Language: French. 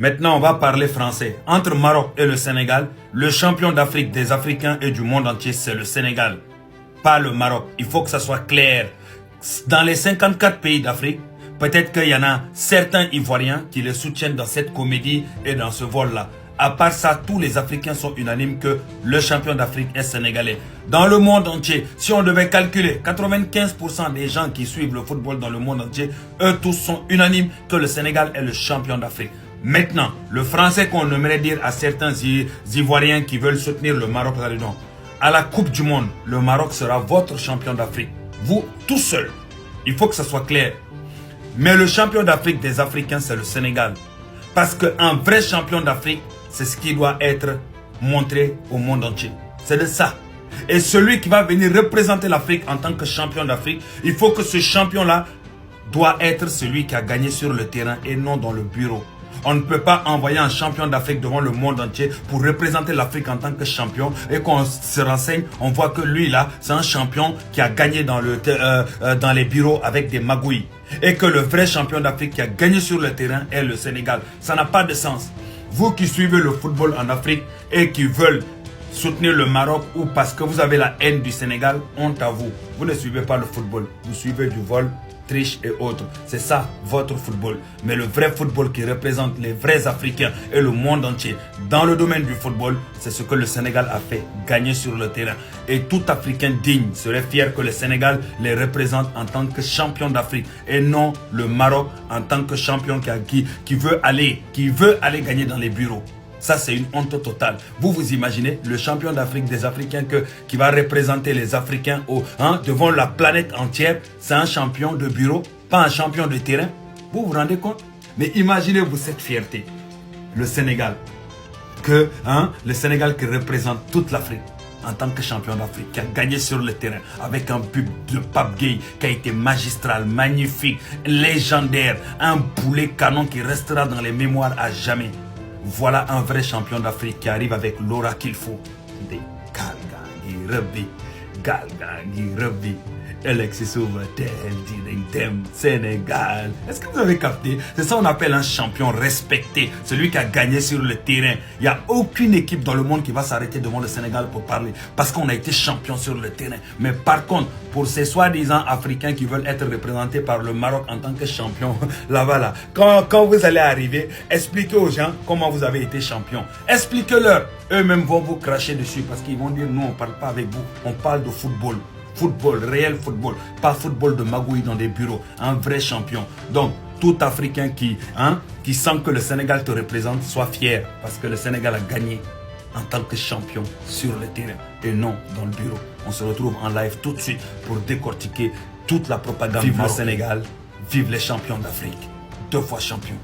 Maintenant, on va parler français. Entre Maroc et le Sénégal, le champion d'Afrique, des Africains et du monde entier, c'est le Sénégal. Pas le Maroc. Il faut que ça soit clair. Dans les 54 pays d'Afrique, peut-être qu'il y en a certains Ivoiriens qui les soutiennent dans cette comédie et dans ce vol-là. À part ça, tous les Africains sont unanimes que le champion d'Afrique est sénégalais. Dans le monde entier, si on devait calculer, 95% des gens qui suivent le football dans le monde entier, eux tous sont unanimes que le Sénégal est le champion d'Afrique. Maintenant, le français qu'on aimerait dire à certains Ivoiriens qui veulent soutenir le Maroc là-dedans, à la Coupe du Monde, le Maroc sera votre champion d'Afrique. Vous, tout seul. Il faut que ça soit clair. Mais le champion d'Afrique des Africains, c'est le Sénégal. Parce qu'un vrai champion d'Afrique, c'est ce qui doit être montré au monde entier. C'est de ça. Et celui qui va venir représenter l'Afrique en tant que champion d'Afrique, il faut que ce champion-là doit être celui qui a gagné sur le terrain et non dans le bureau. On ne peut pas envoyer un champion d'Afrique devant le monde entier pour représenter l'Afrique en tant que champion et qu'on se renseigne, on voit que lui là, c'est un champion qui a gagné dans les bureaux avec des magouilles. Et que le vrai champion d'Afrique qui a gagné sur le terrain est le Sénégal. Ça n'a pas de sens. Vous qui suivez le football en Afrique et qui veulent soutenir le Maroc ou parce que vous avez la haine du Sénégal, honte à vous. Vous ne suivez pas le football, vous suivez du vol, triche et autres. C'est ça votre football. Mais le vrai football qui représente les vrais Africains et le monde entier dans le domaine du football, c'est ce que le Sénégal a fait, gagner sur le terrain. Et tout Africain digne serait fier que le Sénégal les représente en tant que champion d'Afrique et non le Maroc en tant que champion qui veut aller gagner dans les bureaux. Ça, c'est une honte totale. Vous imaginez le champion d'Afrique des Africains qui va représenter les Africains devant la planète entière. C'est un champion de bureau, pas un champion de terrain. Vous vous rendez compte? Mais imaginez-vous cette fierté. Le Sénégal. Le Sénégal qui représente toute l'Afrique en tant que champion d'Afrique, qui a gagné sur le terrain avec un pub de Pape Gueye qui a été magistral, magnifique, légendaire. Un boulet canon qui restera dans les mémoires à jamais. Voilà un vrai champion d'Afrique qui arrive avec l'aura qu'il faut. Des Galgangi Rugby, Alexis Soubatel, Dem, Sénégal. Est-ce que vous avez capté? C'est ça qu'on appelle un champion respecté. Celui qui a gagné sur le terrain. Il n'y a aucune équipe dans le monde qui va s'arrêter devant le Sénégal pour parler. Parce qu'on a été champion sur le terrain. Mais par contre, pour ces soi-disant Africains qui veulent être représentés par le Maroc en tant que champion, là-bas, quand vous allez arriver, expliquez aux gens comment vous avez été champion. Expliquez-leur. Eux-mêmes vont vous cracher dessus parce qu'ils vont dire, nous, on ne parle pas avec vous. On parle de football. Football, réel football, pas football de magouille dans des bureaux, un vrai champion. Donc, tout Africain qui sent que le Sénégal te représente, soit fier parce que le Sénégal a gagné en tant que champion sur le terrain et non dans le bureau. On se retrouve en live tout de suite pour décortiquer toute la propagande. Vive le Sénégal, vive les champions d'Afrique, 2 fois champions.